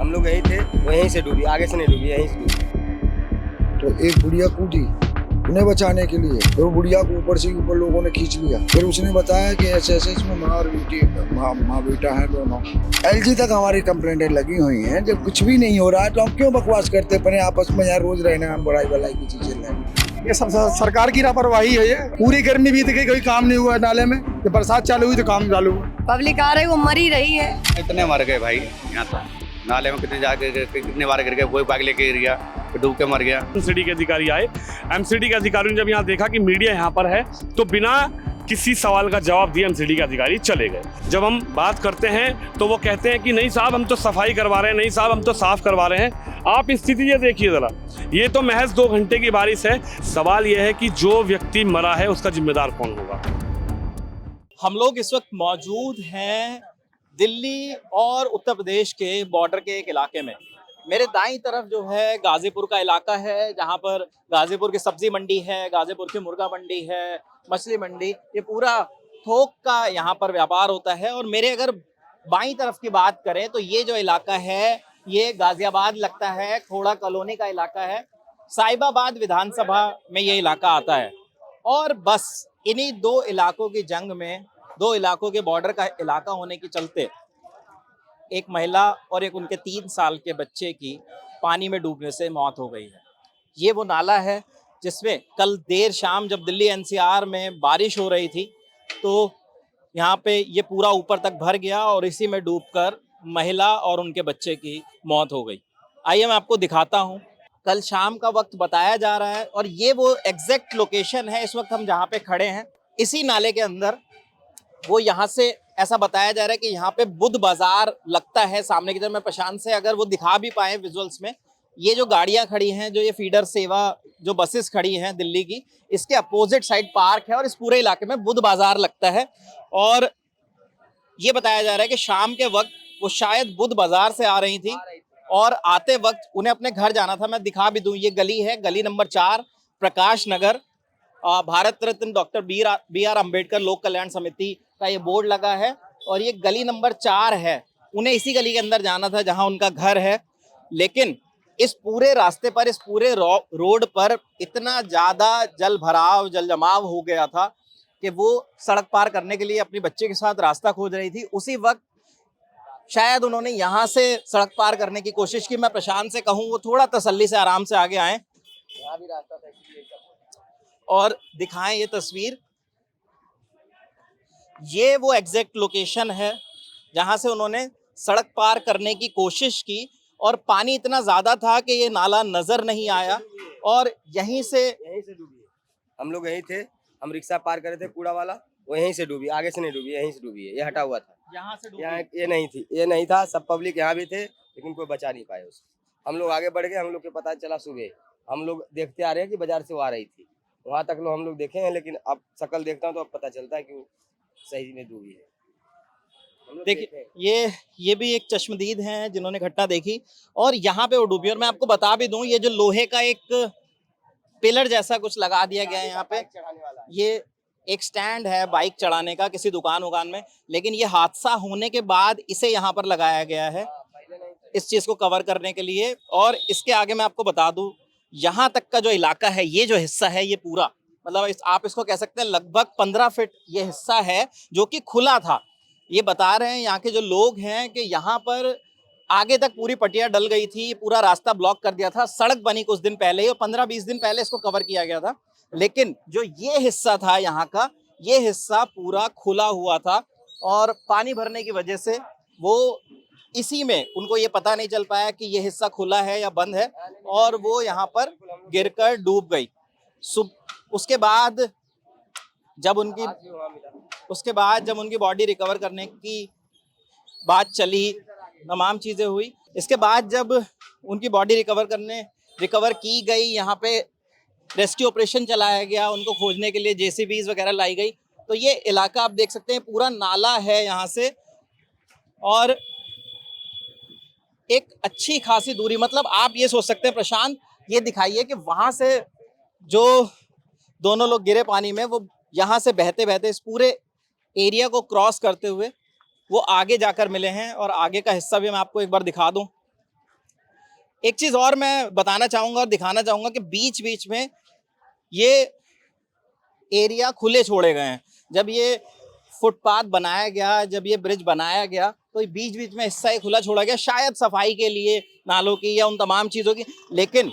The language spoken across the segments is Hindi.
हम लोग यहीं थे, वो यहीं से डूबी, आगे से नहीं डूबी, यहीं से डूबी। तो एक बुढ़िया कूदी उन्हें बचाने के लिए, तो बुढ़िया को ऊपर से ऊपर लोगों ने खींच लिया। फिर उसने बताया कि एसएसएस में माँ और बेटी, माँ बेटा है दोनों। एलजी तक हमारी कंप्लेंटें लगी हुई हैं। जब कुछ भी नहीं हो रहा है तो हम क्यों बकवास करते पड़े आपस में? यार रोज रहना हम बड़ाई बलाई की चीजें लें। ये सब सरकार की लापरवाही है। ये पूरी गर्मी बीत गई, कोई काम नहीं हुआ नाले में। जब बरसात चालू हुई तो काम चालू हुआ। पब्लिक आ रही, वो मरी रही है। कितने मर गए भाई यहाँ तो, नाले में कितने बार गिर गए, कोई बाग लेके गिर गया, डूब के मर गया। एमसीडी के अधिकारी आए, एमसीडी के अधिकारियों ने जब यहाँ देखा कि मीडिया यहाँ पर है तो बिना किसी सवाल का जवाब दिए एमसीडी के अधिकारी चले गए। जब हम बात करते हैं तो वो कहते हैं कि नहीं साहब हम तो सफाई करवा रहे हैं, नहीं साहब हम तो साफ करवा रहे हैं। आप स्थिति ये देखिए जरा, ये तो महज 2 घंटे की बारिश है। सवाल ये है कि जो व्यक्ति मरा है उसका जिम्मेदार कौन होगा। हम लोग इस वक्त मौजूद हैं दिल्ली और उत्तर प्रदेश के बॉर्डर के एक इलाके में। मेरे दाईं तरफ जो है गाजीपुर का इलाका है, जहां पर गाजीपुर की सब्जी मंडी है, गाजीपुर की मुर्गा मंडी है, मछली मंडी, ये पूरा थोक का यहाँ पर व्यापार होता है। और मेरे अगर बाईं तरफ की बात करें तो ये जो इलाका है ये गाजियाबाद लगता है, खोड़ा कॉलोनी का इलाका है। साहिबाबाद विधानसभा में ये इलाका आता है। और बस इन्हीं 2 इलाकों की जंग में, 2 इलाकों के बॉर्डर का इलाका होने के चलते एक महिला और एक उनके 3 साल के बच्चे की पानी में डूबने से मौत हो गई है। ये वो नाला है जिसमें कल देर शाम जब दिल्ली एनसीआर में बारिश हो रही थी तो यहाँ पे ये पूरा ऊपर तक भर गया और इसी में डूबकर महिला और उनके बच्चे की मौत हो गई। आइए मैं आपको दिखाता हूँ। कल शाम का वक्त बताया जा रहा है और ये वो एग्जैक्ट लोकेशन है। इस वक्त हम जहाँ पे खड़े हैं इसी नाले के अंदर, वो यहाँ से ऐसा बताया जा रहा है कि यहाँ पे बुध बाजार लगता है सामने की तरफ। मैं प्रशांत से अगर वो दिखा भी पाए विजुअल्स में, ये जो गाड़ियाँ खड़ी हैं, जो ये फीडर सेवा जो बसेस खड़ी हैं दिल्ली की, इसके अपोजिट साइड पार्क है और इस पूरे इलाके में बुध बाजार लगता है। और ये बताया जा रहा है कि शाम के वक्त वो शायद बुध बाजार से आ रही थी और आते वक्त उन्हें अपने घर जाना था। मैं दिखा भी दूं, ये गली है, गली number 4, Prakash Nagar. Bharat Ratna doctor B R Ambedkar Lok Kalyan समिति का ये बोर्ड लगा है और ये गली नंबर 4 है। उन्हें इसी गली के अंदर जाना था जहां उनका घर है, लेकिन इस पूरे रास्ते पर, इस पूरे रोड पर इतना ज़्यादा जल भराव, जल जमाव हो गया था कि वो सड़क पार करने के लिए अपने बच्चे के साथ रास्ता खोज रही थी। उसी वक्त शायद उन्होंने यहाँ से सड़क पार करने की कोशिश की। मैं प्रशांत से कहूँ वो थोड़ा तसल्ली से आराम से आगे आए और दिखाएं ये तस्वीर। ये वो एग्जैक्ट लोकेशन है जहां से उन्होंने सड़क पार करने की कोशिश की और पानी इतना ज्यादा था कि ये नाला नजर नहीं आया और यहीं से डूबी है। हम लोग यहीं थे, हम रिक्शा पार कर रहे थे, कूड़ा वाला, वो यहीं से डूबी, आगे से नहीं डूबी, यहीं से डूबी है। ये हटा हुआ था, यहाँ से यहाँ ये नहीं थी, ये नहीं था। सब पब्लिक यहाँ भी थे लेकिन कोई बचा नहीं पाए उसको। हम लोग आगे बढ़ गए, हम लोग को पता चला सुबह, हम लोग देखते आ रहे हैं कि बाजार से वो आ रही थी, वहाँ तक लोग हम लोग देखे हैं, लेकिन अब शक्ल देखता हूँ तो अब पता चलता है कि वो सही में डूबी है। देखिए ये भी एक चश्मदीद हैं जिन्होंने घटना देखी और यहाँ पे वो डूबी। और मैं आपको बता भी दूं, ये जो लोहे का एक पिलर जैसा कुछ लगा दिया गया है यहाँ पे, ये एक स्टैंड है बाइक चढ़ाने का किसी दुकान उकान में, लेकिन ये हादसा होने के बाद इसे यहाँ पर लगाया गया है इस चीज को कवर करने के लिए। और इसके आगे मैं आपको बता दूं, यहाँ तक का जो इलाका है, ये जो हिस्सा है, ये पूरा मतलब आप इसको कह सकते हैं लगभग 15 फीट ये हिस्सा है जो कि खुला था। ये बता रहे हैं यहाँ के जो लोग हैं कि यहाँ पर आगे तक पूरी पटिया डल गई थी, पूरा रास्ता ब्लॉक कर दिया था। सड़क बनी कुछ दिन पहले ही और 15-20 दिन पहले इसको कवर किया गया था, लेकिन जो ये हिस्सा था यहाँ का, ये हिस्सा पूरा खुला हुआ था और पानी भरने की वजह से वो इसी में उनको ये पता नहीं चल पाया कि ये हिस्सा खुला है या बंद है और वो यहाँ पर गिरकर डूब गई। उसके बाद जब उनकी बॉडी रिकवर करने की बात चली, तमाम चीज़ें हुई, इसके बाद जब उनकी बॉडी रिकवर की गई, यहाँ पे रेस्क्यू ऑपरेशन चलाया गया, उनको खोजने के लिए जेसीबीज वगैरह लाई गई। तो ये इलाका आप देख सकते हैं पूरा नाला है यहाँ से और एक अच्छी खासी दूरी, मतलब आप ये सोच सकते हैं प्रशांत, ये दिखाइए कि वहाँ से जो दोनों लोग गिरे पानी में, वो यहाँ से बहते बहते इस पूरे एरिया को क्रॉस करते हुए वो आगे जाकर मिले हैं। और आगे का हिस्सा भी मैं आपको एक बार दिखा दूं। एक चीज और मैं बताना चाहूंगा और दिखाना चाहूंगा कि बीच बीच में ये एरिया खुले छोड़े गए हैं। जब ये फुटपाथ बनाया गया, जब ये ब्रिज बनाया गया, तो बीच बीच में हिस्सा ये खुला छोड़ा गया, शायद सफाई के लिए नालों की या उन तमाम चीजों की। लेकिन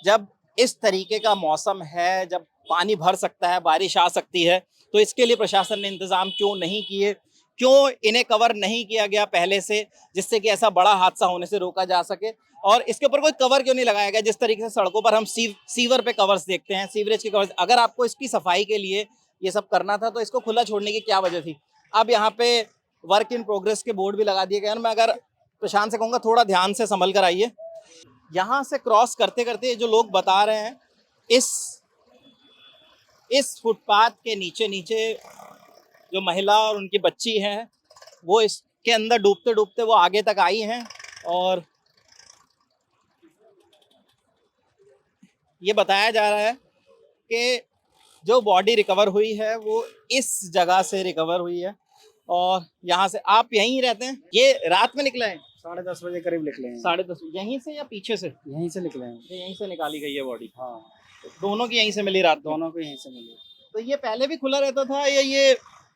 जब इस तरीके का मौसम है, जब पानी भर सकता है, बारिश आ सकती है, तो इसके लिए प्रशासन ने इंतजाम क्यों नहीं किए, क्यों इन्हें कवर नहीं किया गया पहले से, जिससे कि ऐसा बड़ा हादसा होने से रोका जा सके। और इसके ऊपर कोई कवर क्यों नहीं लगाया गया? जिस तरीके से सड़कों पर हम सीवर पे कवर्स देखते हैं, सीवरेज के कवर्स, अगर आपको इसकी सफाई के लिए ये सब करना था तो इसको खुला छोड़ने की क्या वजह थी? अब यहाँ पे वर्क इन प्रोग्रेस के बोर्ड भी लगा दिए गए हैं। मैं अगर प्रशांत से कहूँगा थोड़ा ध्यान से संभल कर आइए। यहाँ से क्रॉस करते करते जो लोग बता रहे हैं, इस फुटपाथ के नीचे नीचे जो महिला और उनकी बच्ची हैं, वो इसके अंदर डूबते डूबते वो आगे तक आई हैं। और ये बताया जा रहा है कि जो बॉडी रिकवर हुई है वो इस जगह से रिकवर हुई है। और यहाँ से आप यहीं रहते हैं? ये रात में निकला है? 10:30 बजे करीब निकले हैं। 10:30 यहीं से या पीछे से? यहीं से निकले हैं। यहीं से निकाली गई है बॉडी? हाँ, दोनों की यहीं से मिली रात? दोनों को यहीं से मिले। तो ये पहले भी खुला रहता था या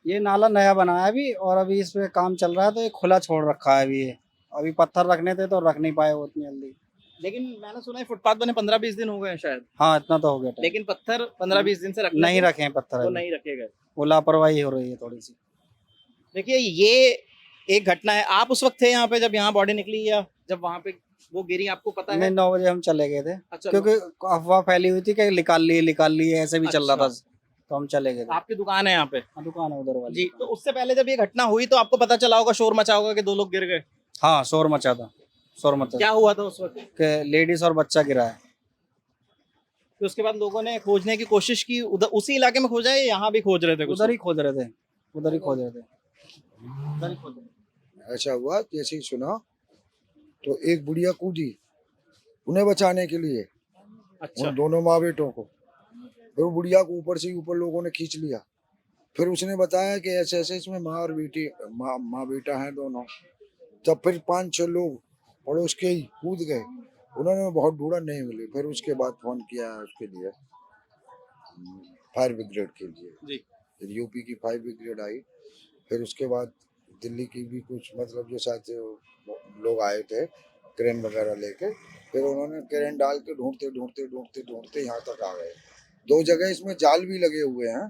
ये नाला नया बनाया अभी, और अभी इस पे काम चल रहा है, तो ये खुला छोड़ रखा है अभी। ये अभी पत्थर रखने थे तो रख नहीं पाए वो उतनी जल्दी। लेकिन मैंने सुना है फुटपाथ बने 15-20 दिन हो गए हैं शायद। हाँ, इतना तो हो गया टाइम। लेकिन पत्थर 15-20 दिन से नहीं रखे हैं पत्थर, वो अभी नहीं रखे गए। वो लापरवाही हो रही है थोड़ी सी। देखिए, ये एक घटना है। आप उस वक्त थे यहाँ पे जब यहाँ बॉडी निकली, या जब वहाँ पे वो गिरी, आपको पता है? नहीं, 9 बजे हम चले गए थे। अच्छा, क्योंकि अफवाह फैली हुई थी कि निकाल लिए ऐसे भी चल रहा था, अच्छा। तो हम चले गए थे। आपकी दुकान है यहाँ पे? हाँ, दुकान है उधर वाली। जी। तो उससे पहले जब ये घटना हुई तो आपको पता चला होगा, शोर मचा होगा कि 2 लोग गिर गए? हाँ, शोर मचा था। क्या हुआ था उस वक्त? कि लेडीज और बच्चा गिरा है। तो उसके बाद लोगों ने खोजने की कोशिश की, उधर उसी इलाके में खोजा है, यहाँ भी खोज रहे थे? उधर ही खोज रहे थे। ऐसा हुआ, जैसे ही सुना तो एक बुढ़िया कूदी उन्हें बचाने के लिए, अच्छा। उन दोनों माँ बेटों को। फिर वो बुढ़िया को ऊपर से ऊपर लोगों ने खींच लिया। फिर उसने बताया कि ऐसे ऐसे इसमें माँ और बेटी, माँ बेटा हैं दोनों। तब फिर 5-6 लोग पड़ोस के ही कूद गए। उन्होंने बहुत ढूंढा, नहीं मिले। फिर उसके बाद फोन किया उसके लिए, फायर ब्रिगेड के लिए जी। फिर यूपी की फायर ब्रिगेड आई। फिर उसके बाद दिल्ली की भी कुछ, मतलब जो शायद लोग आए थे क्रेन वगैरह लेके। फिर उन्होंने क्रेन डाल के ढूंढते यहाँ तक आ गए। 2 जगह इसमें जाल भी लगे हुए हैं,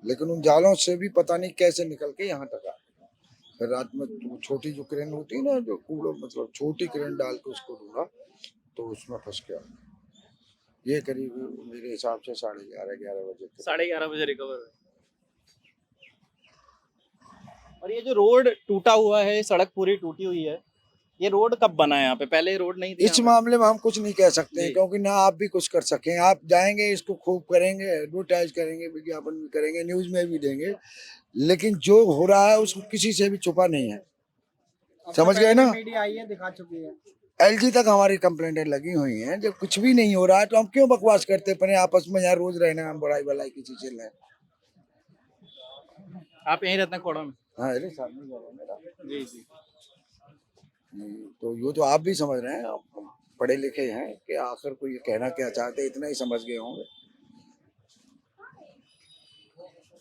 लेकिन उन जालों से भी पता नहीं कैसे निकल के यहाँ तक आ गए। फिर रात में छोटी जो क्रेन होती है ना, जो कूड़ो, मतलब छोटी क्रेन डाल के उसको ढूंढा तो उसमें फंस गया। ये करीब मेरे हिसाब से 11:30 बजे। 11:30 बजे रिकवर हुए। और ये जो रोड टूटा हुआ है, सड़क पूरी टूटी हुई है, ये रोड कब बना है यहाँ पे? पहले रोड नहीं थी? इस मामले में हम कुछ नहीं कह सकते हैं, क्योंकि ना आप भी कुछ कर सकें। आप जाएंगे, इसको खूब करेंगे, एडवर्टाइज करेंगे, विज्ञापन भी करेंगे, न्यूज में भी देंगे, लेकिन जो हो रहा है उसको किसी से भी छुपा नहीं है। समझ गए ना? मीडिया आई है, दिखा चुकी है। एलजी तक हमारी कंप्लेंटें लगी हुई हैं। जब कुछ भी नहीं हो रहा है तो हम क्यों बकवास करते पड़े आपस में? यहाँ रोज रहना, हम बड़ाई भलाई की चीजें लें। आप यहीं रहते हैं खोड़ा में? हाँ, अरे सामने घर है मेरा। जी जी। तो ये तो आप भी समझ रहे हैं, आप पढ़े लिखे हैं, कि आखिर को ये कहना क्या चाहते हैं, इतना ही समझ गए होंगे।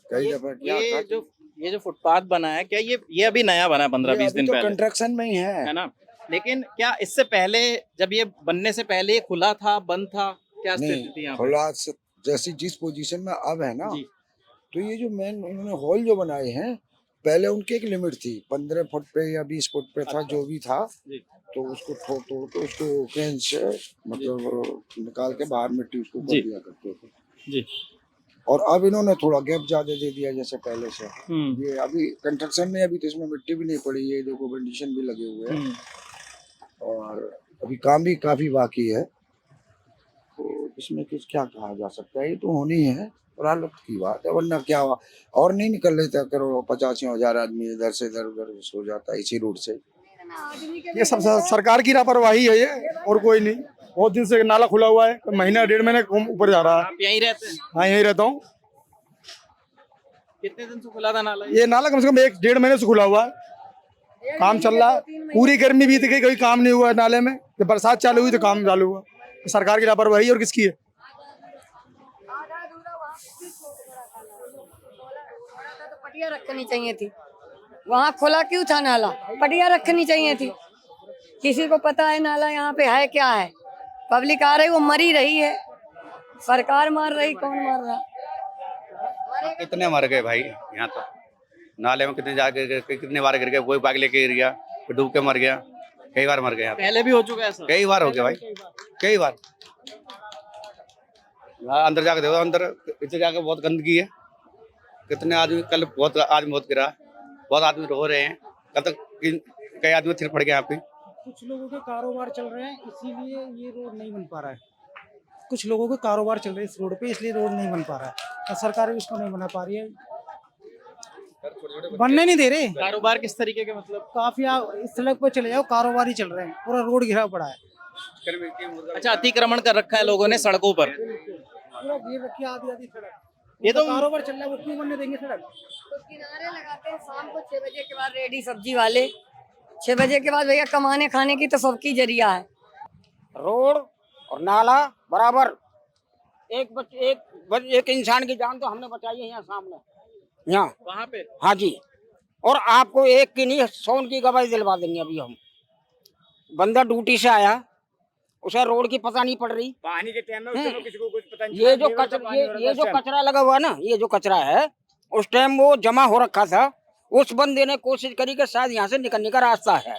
कई दफा क्या ये जो फुटपाथ बना है, क्या ये अभी नया बना है 15-20 दिन तो पहले? कंस्ट्रक्शन में ही है ना? लेकिन क्या इससे पहले, जब ये बनने से पहले खुला था, बंद था, क्या स्थिति थी यहाँ पे? खुला जैसी जिस पोजीशन में अब है ना, तो ये जो मेन उन्होंने हॉल जो बनाए हैं, पहले उनकी एक लिमिट थी, 15 फुट पे या 20 फुट पे था। जो भी था, तो उसको तोड़ के उसको क्रेन से मतलब निकाल के बाहर मिट्टी उसको कर दिया करते थे जी। और अब इन्होंने थोड़ा गैप ज्यादा दे दिया जैसे पहले से। ये अभी कंस्ट्रक्शन में, अभी तो इसमें मिट्टी भी नहीं पड़ी है, देखो कंडीशन भी लगे हुए हैं, और अभी काम भी काफी बाकी है। तो इसमें कुछ क्या कहा जा सकता है? ये तो होनी है, रालत की बात है, वरना क्या हुआ? और नहीं निकल लेता करोड़ों 85,000 आदमी इधर से इधर उधर सो जाता है इसी रूट से। ये सब सरकार की लापरवाही है ये, और कोई नहीं। बहुत दिन से नाला खुला हुआ है, महीना 1.5 महीने ऊपर जा रहा है। आप यहीं रहते हैं? हाँ, यहीं रहता हूँ। कितने दिन से खुला था नाला? ये नाला कम से कम 1-1.5 महीने से खुला हुआ है, काम चल रहा है। पूरी गर्मी बीत गई, कोई काम नहीं हुआ है नाले में, जब बरसात चालू हुई तो काम चालू हुआ। सरकार की लापरवाही और किसकी है? तो पटिया रखनी चाहिए थी, वहाँ खुला क्यों था नाला? पटिया रखनी चाहिए थी। किसी को पता है नाला यहाँ पे है क्या है? पब्लिक आ रही, वो मरी रही है, सरकार मार रही, कौन मार रहा? कितने मर गए भाई यहाँ तो, नाले में कितने जाके कितने बार गिर गए, कोई बाइक लेके गिर गया, कोई डूब के मर गया, कई बार मर गए यहाँ पे। पहले भी हो चुका है ऐसा? कई बार हो गया भाई, कई बार। अंदर जाके देखो, अंदर इधर जाके बहुत गंदगी है। कितने आदमी, कल बहुत आदमी बहुत गिरा, बहुत आदमी रो रहे हैं। कल तक कई आदमी थिर पड़ गए यहाँ पे। कुछ लोगों के कारोबार चल रहे हैं, इसीलिए ये रोड नहीं बन पा रहा है। कुछ लोगों के कारोबार चल रहे हैं इस रोड पे, इसलिए रोड नहीं बन पा रहा है। और सरकार भी इसको नहीं बना पा रही है, बनने नहीं दे रहे। कारोबार किस तरीके के, मतलब? काफी इस सड़क पर चले जाओ, कारोबार ही चल रहे हैं, पूरा रोड घिरा पड़ा है। अच्छा, अतिक्रमण कर रखा है लोगों ने सड़कों पर। पूरा घेर रखी है आधी सड़क। ये तो कारोबार चल रहा है, वो क्यों बनने देंगे सड़क? तो किनारे लगाते हैं शाम को 6 बजे के बाद, रेडी सब्जी वाले 6 बजे के बाद। भैया कमाने खाने की तो सबकी जरिया है। रोड और नाला बराबर, एक इंसान की जान तो हमने बचाई है यहाँ सामने, यहाँ वहाँ पे। हाँ जी, और आपको एक की नहीं 100 की गवाही दिलवा देंगे। अभी हम बंदा ड्यूटी से आया, उसे रोड की पता नहीं पड़ रही, पानी के टाइम में किसी को कुछ पता नहीं। ये जो कचरा लगा हुआ ना, ये जो कचरा है, उस टाइम वो जमा हो रखा था। उस बंदे ने कोशिश करी कि शायद यहाँ से निकलने का रास्ता है,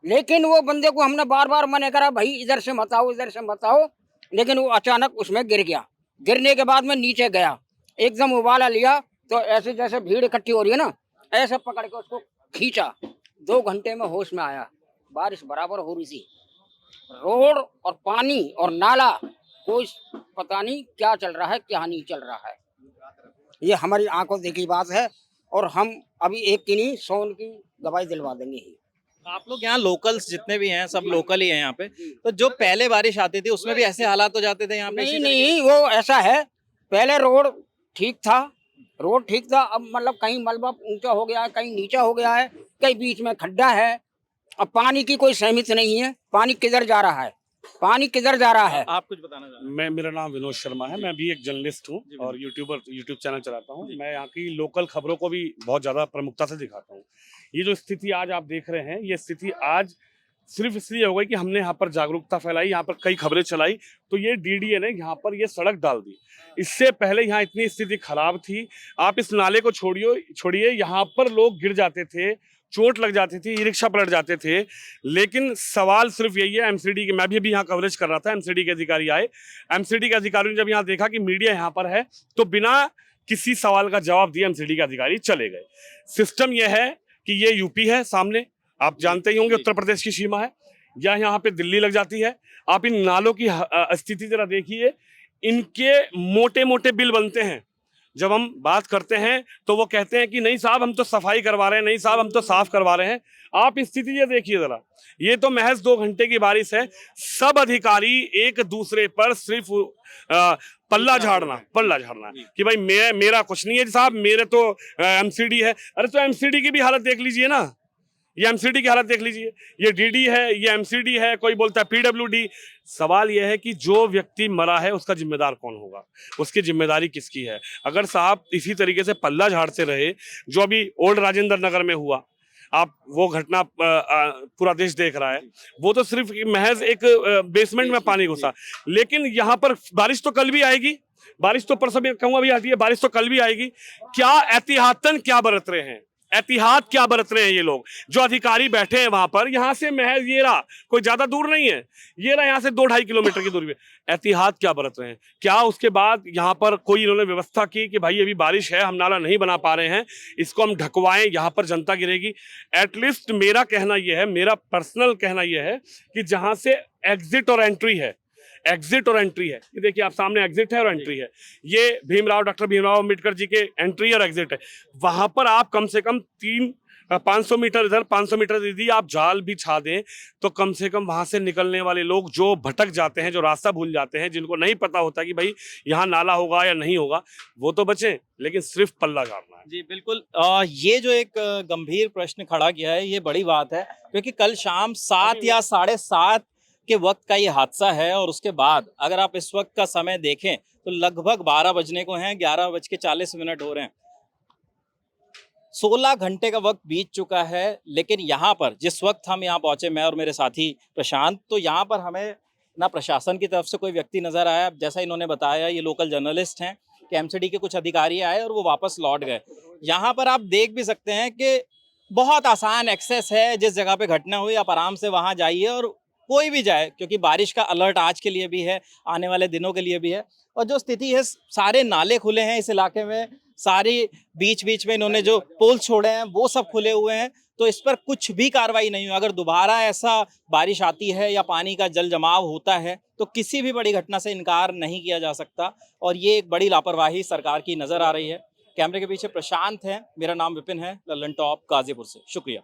लेकिन वो बंदे को हमने बार बार मना करा, भाई इधर से मत आओ, इधर से मत आओ, लेकिन वो अचानक उसमें गिर गया। गिरने के बाद में नीचे गया, एकदम उबाला लिया, तो ऐसे जैसे भीड़ इकट्ठी हो रही है ना, ऐसे पकड़ के उसको खींचा। 2 घंटे में होश में आया। बारिश बराबर हो रही थी, रोड और पानी और नाला, कोई पता नहीं क्या चल रहा है क्या नहीं चल रहा है। ये हमारी आंखों देखी बात है, और हम अभी एक की नहीं 100 की गवाही दिलवा देंगे ही। आप लोग यहाँ लोकल्स जितने भी हैं सब लोकल ही हैं यहाँ पे, तो जो पहले बारिश आती थी उसमें भी ऐसे हालात हो जाते थे यहाँ पे? नहीं, वो ऐसा है, पहले रोड ठीक था, अब मतलब कहीं मलबा ऊंचा हो गया है, कहीं नीचा हो गया है, कहीं बीच में खड्डा है। अब पानी की कोई सहमति नहीं है, पानी किधर जा रहा है, आप कुछ बताना चाहते हैं? मेरा नाम विनोद शर्मा है, मैं भी एक जर्नलिस्ट हूँ और यूट्यूब चैनल चलाता हूँ। मैं यहाँ की लोकल खबरों को भी बहुत ज़्यादा प्रमुखता से दिखाता हूँ। ये जो स्थिति आज आप देख रहे हैं, ये स्थिति आज सिर्फ इसलिए हो गई कि हमने यहाँ पर जागरूकता फैलाई, यहाँ पर कई खबरें चलाई, तो ये डीडीए ने यहाँ पर ये सड़क डाल दी। इससे पहले यहाँ इतनी स्थिति खराब थी। आप इस नाले को छोड़िए, यहाँ पर लोग गिर जाते थे, चोट लग जाती थी, ई रिक्शा पलट जाते थे। लेकिन सवाल सिर्फ यही है, एमसीडी के, मैं भी अभी यहाँ कवरेज कर रहा था, एमसीडी के अधिकारी आए। एमसीडी के अधिकारियों ने जब यहाँ देखा कि मीडिया यहाँ पर है, तो बिना किसी सवाल का जवाब दिए एमसीडी के अधिकारी चले गए। सिस्टम यह है कि ये यूपी है सामने, आप जानते ही होंगे, उत्तर प्रदेश की सीमा है, या यहाँ पे दिल्ली लग जाती है। आप इन नालों की स्थिति जरा देखिए, इनके मोटे मोटे बिल बनते हैं। जब हम बात करते हैं तो वो कहते हैं कि नहीं साहब हम तो सफाई करवा रहे हैं, नहीं साहब हम तो साफ करवा रहे हैं। आप स्थिति ये देखिए जरा, ये तो महज 2 घंटे की बारिश है, सब अधिकारी एक दूसरे पर सिर्फ पल्ला झाड़ना कि भाई मेरा कुछ नहीं है साहब, मेरे तो एमसीडी है। अरे तो एमसीडी की भी हालत देख लीजिए ना, ये एमसीडी की हालत देख लीजिए, ये डीडी है, ये एमसीडी है, कोई बोलता है पीडब्ल्यूडी। सवाल यह है कि जो व्यक्ति मरा है उसका जिम्मेदार कौन होगा, उसकी जिम्मेदारी किसकी है? अगर साहब इसी तरीके से पल्ला झाड़ते रहे, जो अभी ओल्ड राजेंद्र नगर में हुआ, आप वो घटना पूरा देश देख रहा है, वो तो सिर्फ महज एक बेसमेंट में पानी घुसा। लेकिन यहाँ पर बारिश तो कल भी आएगी, बारिश तो परसों भी कहूँगा भी आती है, बारिश तो कल भी आएगी। क्या एहतियातन क्या बरत रहे हैं, एहतियात क्या बरत रहे हैं ये लोग जो अधिकारी बैठे हैं वहां पर? यहाँ से महज ये रहा, कोई ज्यादा दूर नहीं है, ये रहा यहाँ से 2-2.5 किलोमीटर की दूरी पे। एहतियात क्या बरत रहे हैं? क्या उसके बाद यहाँ पर कोई इन्होंने व्यवस्था की कि भाई अभी बारिश है, हम नाला नहीं बना पा रहे हैं, इसको हम ढकवाएं, यहाँ पर जनता गिरेगी? एटलीस्ट मेरा कहना यह है, मेरा पर्सनल कहना यह है कि जहाँ से एग्जिट और एंट्री है, ये देखिए आप सामने एग्जिट है और एंट्री है, ये डॉक्टर भीमराव अम्बेडकर जी के एंट्री और एग्जिट है। वहां पर आप कम से कम 500 मीटर इधर, 500 मीटर यदि आप जाल भी छा दें, तो कम से कम वहां से निकलने वाले लोग जो भटक जाते हैं, जो रास्ता भूल जाते हैं, जिनको नहीं पता होता कि भाई यहाँ नाला होगा या नहीं होगा, वो तो बचे, लेकिन सिर्फ पल्ला झाड़ना है। जी बिल्कुल, ये जो एक गंभीर प्रश्न खड़ा किया है, ये बड़ी बात है, क्योंकि कल शाम 7 या 7:30 के वक्त का ये हादसा है और उसके बाद अगर आप इस वक्त का समय देखें तो लगभग 12 बजने को हैं, 11:40 हो रहे हैं। 16 घंटे का वक्त बीत चुका है, लेकिन यहाँ पर जिस वक्त हम यहाँ पहुंचे, मैं और मेरे साथी प्रशांत, तो यहाँ पर हमें ना प्रशासन की तरफ से कोई व्यक्ति नजर आया। जैसा इन्होंने बताया, ये लोकल जर्नलिस्ट हैं कि एमसीडी के कुछ अधिकारी आए और वो वापस लौट गए। यहाँ पर आप देख भी सकते हैं कि बहुत आसान एक्सेस है। जिस जगह पे घटना हुई आप आराम से वहाँ जाइए और कोई भी जाए, क्योंकि बारिश का अलर्ट आज के लिए भी है, आने वाले दिनों के लिए भी है। और जो स्थिति है, सारे नाले खुले हैं इस इलाके में, सारी बीच बीच में इन्होंने जो पोल छोड़े हैं वो सब खुले हुए हैं। तो इस पर कुछ भी कार्रवाई नहीं हुई। अगर दोबारा ऐसा बारिश आती है या पानी का जल जमाव होता है तो किसी भी बड़ी घटना से इनकार नहीं किया जा सकता, और ये एक बड़ी लापरवाही सरकार की नजर आ रही है। कैमरे के पीछे प्रशांत है, मेरा नाम विपिन है, लल्लन टॉप गाजीपुर से। शुक्रिया।